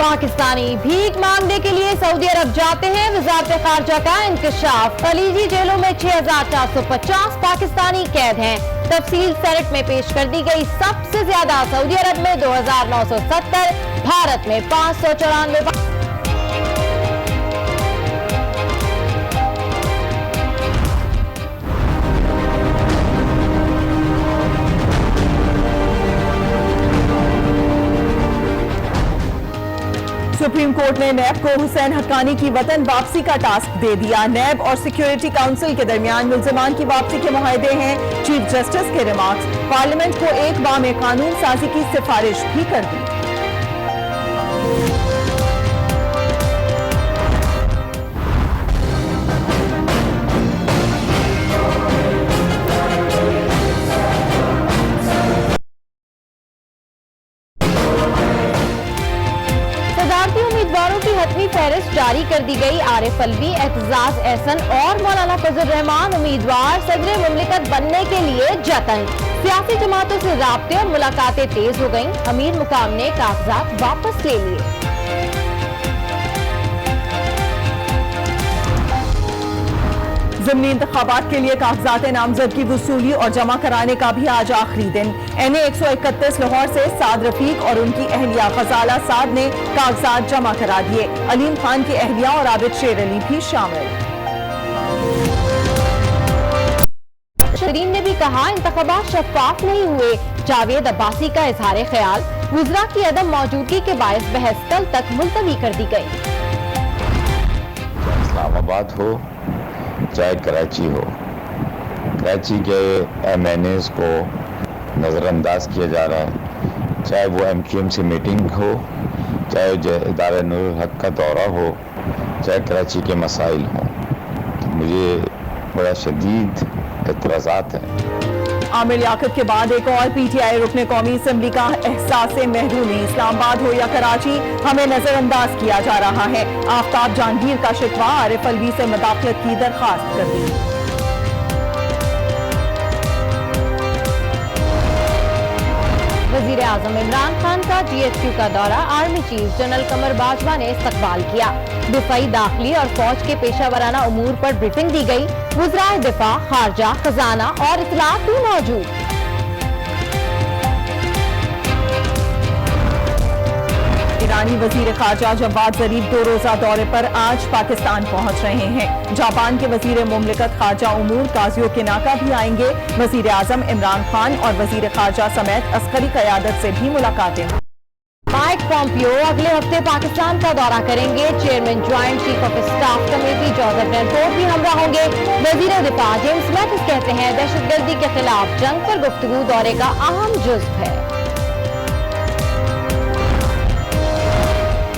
पाकिस्तानी भीख मांगने के लिए सऊदी अरब जाते हैं, वजारत खारजा का इंकशाफ। खलीजी जेलों में 6450 पाकिस्तानी कैद हैं। तफसील सेनेट में पेश कर दी गई। सबसे ज्यादा सऊदी अरब में 2970, भारत में 594। सुप्रीम कोर्ट ने नैब को हुसैन हक्कानी की वतन वापसी का टास्क दे दिया। नैब और सिक्योरिटी काउंसिल के दरमियान मुल्जिमान की वापसी के मुआहदे हैं। चीफ जस्टिस के रिमार्क्स। पार्लियामेंट को एक माह में कानून साजी की सिफारिश भी कर दी। उम्मीदवारों की हतमी फहरिस्त जारी कर दी गई। आरिफ अलवी, एतजाज एहसन और मौलाना फजल रहमान उम्मीदवार। सदर मुमलिकत बनने के लिए जतन। सियासी जमातों से राब्ते और मुलाकातें तेज हो गईं। अमीर मुकाम ने कागजात वापस ले लिए। ज़िमनी इंतखाबात के लिए कागजात नामजदगी वसूली और जमा कराने का भी आज आखिरी दिन। NA 131 लाहौर से साद रफीक और उनकी अहलिया गजाला साद ने कागजात जमा करा दिए। अलीम खान की अहलिया और आबिद शेर अली भी शामिल। शरीन ने भी कहा, इंतखाबात शफाफ नहीं हुए। जावेद अब्बासी का इजहार ख्याल, वुज़रा की अदम मौजूदगी के बायस बहस कल तक मुलतवी कर दी गई। इस्लामाबाद हो चाहे कराची हो, कराची के MNAs को नज़रअंदाज किया जा रहा है। चाहे वो MQM से मीटिंग हो, चाहे इदारा नूर हक का दौरा हो, चाहे कराची के मसाइल हों, तो मुझे बड़ा शदीद एतराज़ात हैं। आमिर लियाकत के बाद एक और PTI रुकने कौमी असम्बली का एहसास महरूमी। इस्लामाबाद हो या कराची, हमें नजरअंदाज किया जा रहा है। आफ्ताब जहांगीर का शिकवा, आरिफ अलवी से मुदाखलत की दरखास्त कर दी। वजीर आजम इमरान खान का GHQ का दौरा। आर्मी चीफ जनरल कमर बाजवा ने इस्तकबाल किया। दिफाई, दाखिली और फौज के पेशा वराना उमूर पर ब्रीफिंग दी गई। वज़राए दिफा, खारजा, खजाना और इत्तलात भी मौजूद। ईरानी वजीर खारजा जवाद जरीफ 2 रोजा दौरे पर आज पाकिस्तान पहुंच रहे हैं। जापान के वजीर मुमलिकत खारजा उमूर काजियो के नाका भी आएंगे। वजीर आजम इमरान खान और वजीर खारजा समेत अस्करी क़यादत से भी मुलाकातें। माइक पॉम्पियो अगले हफ्ते पाकिस्तान का दौरा करेंगे। Chairman joint chief of staff committee Joseph Renford भी हमरा होंगे। वजीर दिफा जेम्स मैटिस कहते हैं, दहशतगर्दी के खिलाफ जंग पर गुफ्तगू दौरे का अहम जुज़्व है।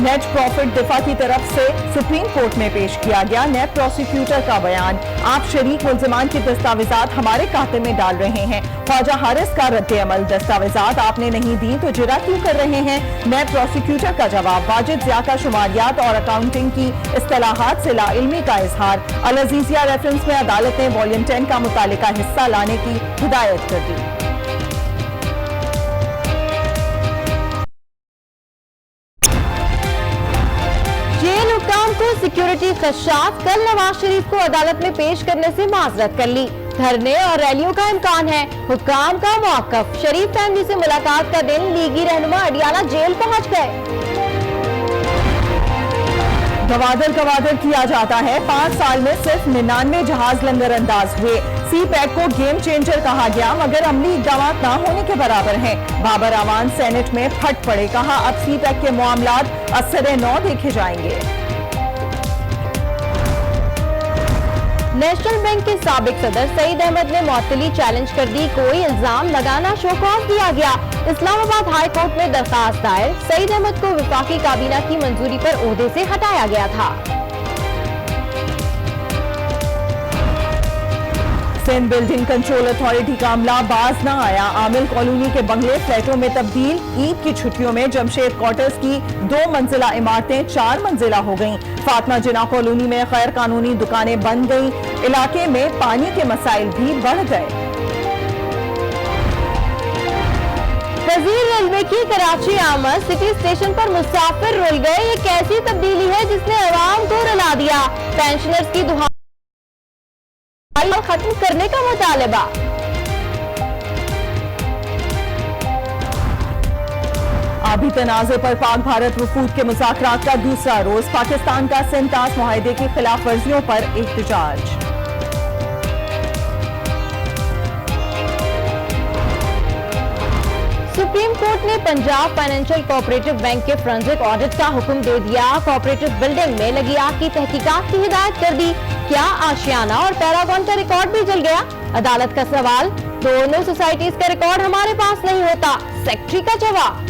नेट प्रॉफिट दिफा की तरफ से सुप्रीम कोर्ट में पेश किया गया। नेट प्रोसिक्यूटर का बयान, आप शरीक मुल्जिमान की दस्तावेजात हमारे खाते में डाल रहे हैं। ख्वाजा हारिस का रद्द-ए-अमल, दस्तावेजात आपने नहीं दी तो जिरा क्यों कर रहे हैं। नेट प्रोसिक्यूटर का जवाब, वाजिद ज़िया का शुमारियात और अकाउंटिंग की इस्तिलाहात से लाइल्मी का इजहार। अल अजीजिया रेफरेंस में अदालत ने वॉल्यूम 10 का मुतालिका हिस्सा लाने की हिदायत कर दी। सिक्योरिटी खदशात, कल नवाज शरीफ को अदालत में पेश करने से माजरत कर ली। धरने और रैलियों का इम्कान है। हुक्काम का मौकफ। शरीफ फैमिली से मुलाकात का दिन, लीगी रहनुमा अडियाला जेल पहुंच गए। गवादर किया जाता है। 5 साल में सिर्फ 99 जहाज लंगर अंदाज हुए। CPEC को गेम चेंजर कहा गया, मगर अमली इक़दाम न होने के बराबर हैं। बाबर अवान सेनेट में फट पड़े, कहा अब CPEC के मामलात असर-ए-नौ देखे जाएंगे। नेशनल बैंक के साबिक सदर सईद अहमद ने मुअत्तली चैलेंज कर दी। कोई इल्जाम लगाना शो कॉज दिया गया। इस्लामाबाद हाई कोर्ट में दरखास्त दायर। सईद अहमद को वफाकी काबीना की मंजूरी पर ओहदे से हटाया गया था। सिंध बिल्डिंग कंट्रोल अथॉरिटी का अमला बाज न आया। आमिल कॉलोनी के बंगले फ्लैटों में तब्दील। ईद की छुट्टियों में जमशेद क्वार्टर्स की 2 मंजिला इमारतें 4 मंजिला हो गईं। फातिमा जिना कॉलोनी में गैर कानूनी दुकानें बंद गईं। इलाके में पानी के मसाइल भी बढ़ गए। वजीर रेलवे की कराची आमद, सिटी स्टेशन पर मुसाफिर रुल गए। ये कैसी तब्दीली है जिसने आवाम को रुला दिया? पेंशनर्स की दुहाई खत्म करने का मुतालबा। अभी तनाज़े पर पाक भारत वफूद के मुज़ाकरात का दूसरा रोज, पाकिस्तान का सिंतास मुआहदे की खिलाफ वर्जियों पर एहतजाज। सुप्रीम कोर्ट ने पंजाब फाइनेंशियल कोऑपरेटिव बैंक के फोरेंसिक ऑडिट का हुक्म दे दिया। कोऑपरेटिव बिल्डिंग में लगी आग की तहकीकात की हिदायत कर दी। क्या आशियाना और पैरागॉन का रिकॉर्ड भी जल गया? अदालत का सवाल, दोनों सोसाइटीज का रिकॉर्ड हमारे पास नहीं होता। सेक्रेटरी का जवाब।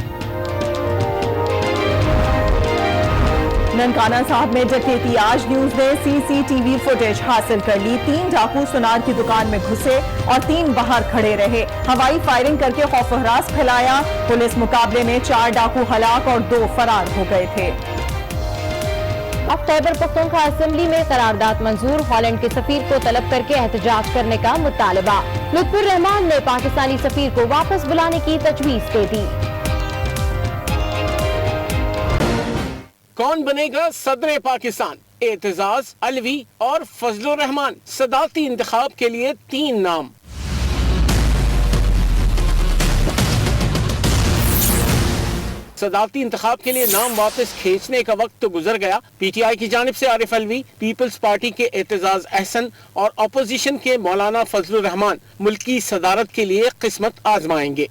ननकाना साहब में डकैती, आज न्यूज ने सीसीटीवी फुटेज हासिल कर ली। 3 डाकू सुनार की दुकान में घुसे और 3 बाहर खड़े रहे। हवाई फायरिंग करके खौफ हरास फैलाया। पुलिस मुकाबले में 4 डाकू हलाक और 2 फरार हो गए थे। अब खैबर पख्तूनख्वा असेंबली में करारदाद मंजूर, हॉलैंड के सफीर को तलब करके एहतजाज करने का मुतालबा। लुत्फुर रहमान ने पाकिस्तानी सफीर को वापस बुलाने की तजवीज दे दी। कौन बनेगा सदर पाकिस्तान? एतजाज, अलवी और फजलुर रहमान। सदारती इंतखाब के लिए 3 नाम। सदारती इंतखाब के लिए नाम वापस खींचने का वक्त तो गुजर गया। पीटीआई की जानिब से आरिफ अलवी, पीपल्स पार्टी के एतजाज अहसन और अपोजिशन के मौलाना फजलुर रहमान मुल्की सदारत के लिए किस्मत आजमाएंगे।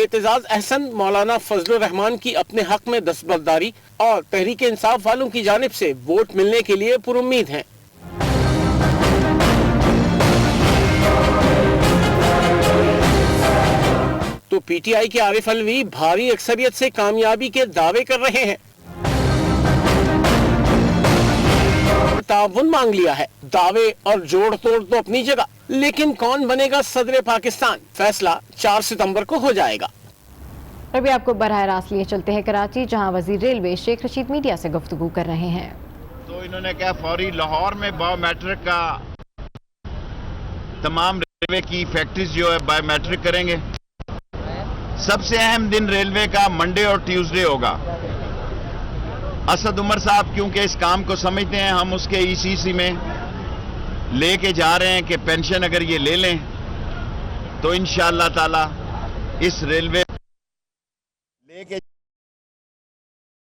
एतजाज अहसन मौलाना फजलुर रहमान की अपने हक में दस्तबरदारी और तहरीक इंसाफ वालों की जानिब से वोट मिलने के लिए पुरुम्मीद हैं। तो पीटीआई के आरिफ अलवी भारी अक्सरियत से कामयाबी के दावे कर रहे हैं। ताउन मांग लिया है। दावे और जोड़ तोड़ तो अपनी जगह, लेकिन कौन बनेगा सदर पाकिस्तान, फैसला 4 सितंबर को हो जाएगा। अभी आपको बराह रास्त लिए चलते हैं कराची, जहां वजीर रेलवे शेख रशीद मीडिया से गुफ्तगू कर रहे हैं। तो इन्होंने कहा फौरी लाहौर में बायोमेट्रिक का तमाम रेलवे की फैक्ट्रीज जो है बायोमेट्रिक करेंगे। सबसे अहम दिन रेलवे का मंडे और ट्यूसडे होगा। असद उमर साहब क्योंकि इस काम को समझते हैं, हम उसके ईसीसी में लेके जा रहे हैं कि पेंशन अगर ये ले लें तो इंशाअल्लाह ताला इस रेलवे लेके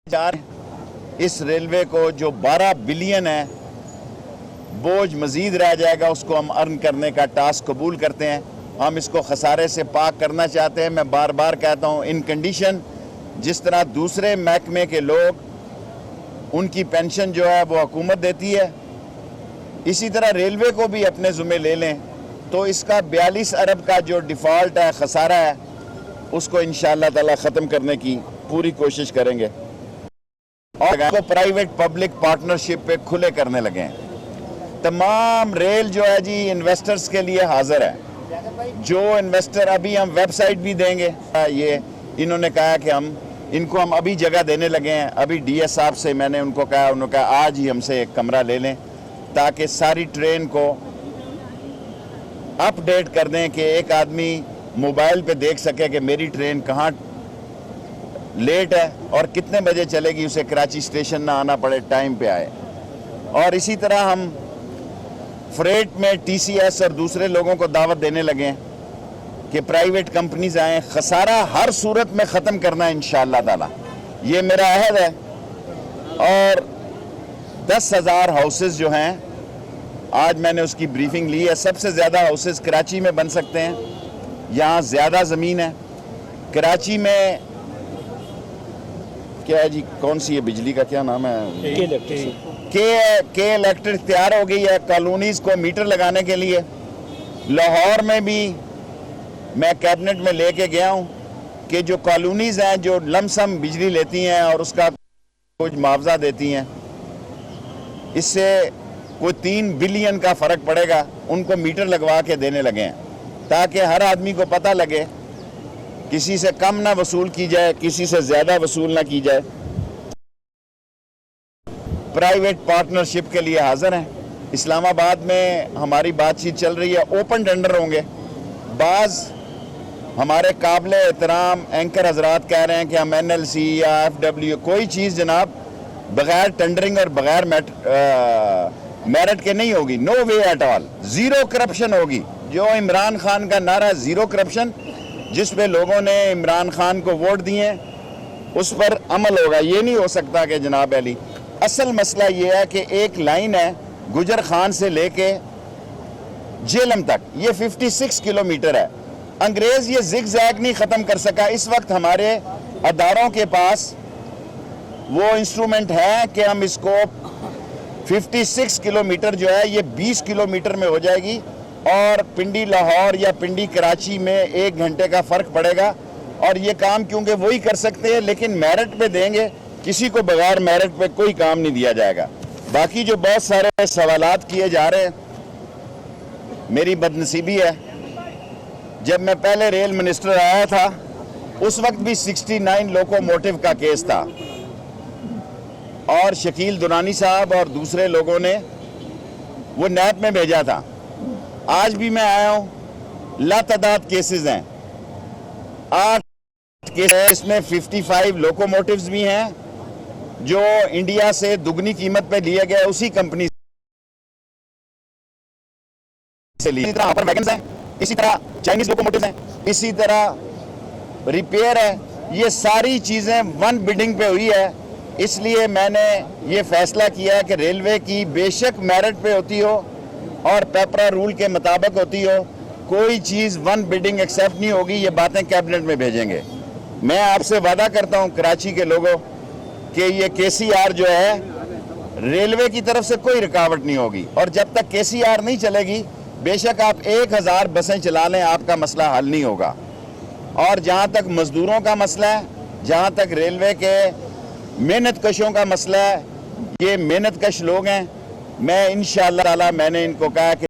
जा रहे हैं। इस रेलवे को जो 12 बिलियन है बोझ मजीद रह जाएगा, उसको हम अर्न करने का टास्क कबूल करते हैं। हम इसको खसारे से पाक करना चाहते हैं। मैं बार बार कहता हूं, इन कंडीशन जिस तरह दूसरे महकमे के लोग उनकी पेंशन जो है वो हुकूमत देती है, इसी तरह रेलवे को भी अपने ज़ुम्मे ले लें तो इसका 42 अरब का जो डिफ़ॉल्ट है, खसारा है, उसको इंशाअल्लाह ताला ख़त्म करने की पूरी कोशिश करेंगे और को प्राइवेट पब्लिक पार्टनरशिप पे खुले करने लगे हैं। तमाम रेल जो है जी इन्वेस्टर्स के लिए हाजिर है। जो इन्वेस्टर, अभी हम वेबसाइट भी देंगे, ये इन्होंने कहा कि इनको हम अभी जगह देने लगे हैं। अभी डीएस साहब से मैंने उनको कहा, उन्होंने कहा आज ही हमसे एक कमरा ले लें ताकि सारी ट्रेन को अपडेट कर दें कि एक आदमी मोबाइल पे देख सके कि मेरी ट्रेन कहाँ लेट है और कितने बजे चलेगी, उसे कराची स्टेशन ना आना पड़े, टाइम पे आए। और इसी तरह हम फ्रेट में टीसीएस और दूसरे लोगों को दावत देने लगे हैं कि प्राइवेट कंपनीज आए। खसारा हर सूरत में ख़त्म करना है इंशाअल्लाह ताला, ये मेरा अहद है। और 10,000 हाउसेस जो हैं, आज मैंने उसकी ब्रीफिंग ली है। सबसे ज़्यादा हाउसेस कराची में बन सकते हैं, यहाँ ज़्यादा ज़मीन है। कराची में क्या है जी, कौन सी है बिजली का क्या नाम है, के इलेक्ट्रिक तैयार हो गई है कॉलोनीज़ को मीटर लगाने के लिए। लाहौर में भी मैं कैबिनेट में लेके गया हूँ कि जो कॉलोनीज़ हैं जो लमसम बिजली लेती हैं और उसका कुछ मुआवजा देती हैं, इससे कोई 3 बिलियन का फ़र्क पड़ेगा, उनको मीटर लगवा के देने लगे हैं ताकि हर आदमी को पता लगे, किसी से कम ना वसूल की जाए, किसी से ज़्यादा वसूल ना की जाए। प्राइवेट पार्टनरशिप के लिए हाजिर हैं। इस्लामाबाद में हमारी बातचीत चल रही है, ओपन टेंडर होंगे। बाज़ हमारे काबिल एहतराम एंकर हजरात कह रहे हैं कि हम NLC या FW कोई चीज़ जनाब बगैर टेंडरिंग और बगैर मेरिट के नहीं होगी। No way at all. Zero corruption होगी। जो इमरान खान का नारा ज़ीरो करप्शन, जिस पे लोगों ने इमरान खान को वोट दिए, उस पर अमल होगा। ये नहीं हो सकता कि जनाब अली, असल मसला ये है कि एक लाइन है गुजर खान से लेके जेलम तक, ये 56 किलोमीटर है। अंग्रेज ये जिग जैग नहीं ख़त्म कर सका। इस वक्त हमारे अदारों के पास वो इंस्ट्रूमेंट है कि हम इसको 56 किलोमीटर जो है ये 20 किलोमीटर में हो जाएगी, और पिंडी लाहौर या पिंडी कराची में 1 घंटे का फ़र्क पड़ेगा। और ये काम क्योंकि वही कर सकते हैं, लेकिन मेरिट पे देंगे, किसी को बगैर मेरिट पे कोई काम नहीं दिया जाएगा। बाकी जो बहुत सारे सवालात किए जा रहे हैं, मेरी बदनसीबी है, जब मैं पहले रेल मिनिस्टर आया था उस वक्त भी 69 लोकोमोटिव का केस था, और शकील दुरानी साहब और दूसरे लोगों ने वो नैब में भेजा था। आज भी मैं आया हूँ, लातादाद केसेस हैं, 8 केस है, इसमें 55 लोकोमोटिव्स भी हैं जो इंडिया से दुगनी कीमत पे लिए गए उसी कंपनी से लिए। इसी तरह अपर वैगन्स हैं, इसी तरह चाइनीज लोकोमोटिव्स हैं, इसी तरह रिपेयर है। ये सारी चीजें वन बिडिंग पे हुई है। इसलिए मैंने ये फैसला किया है कि रेलवे की बेशक मेरिट पे होती हो और पेपरा रूल के मुताबिक होती हो, कोई चीज़ वन बिडिंग एक्सेप्ट नहीं होगी। ये बातें कैबिनेट में भेजेंगे। मैं आपसे वादा करता हूं कराची के लोगों कि ये KCR जो है रेलवे की तरफ से कोई रुकावट नहीं होगी, और जब तक KCR नहीं चलेगी बेशक आप 1000 बसें चला लें, आपका मसला हल नहीं होगा। और जहां तक मजदूरों का मसला है, जहां तक रेलवे के मेहनत कशों का मसला है, ये मेहनत कश लोग हैं। मैं इंशाअल्लाह ताला मैंने इनको कहा कि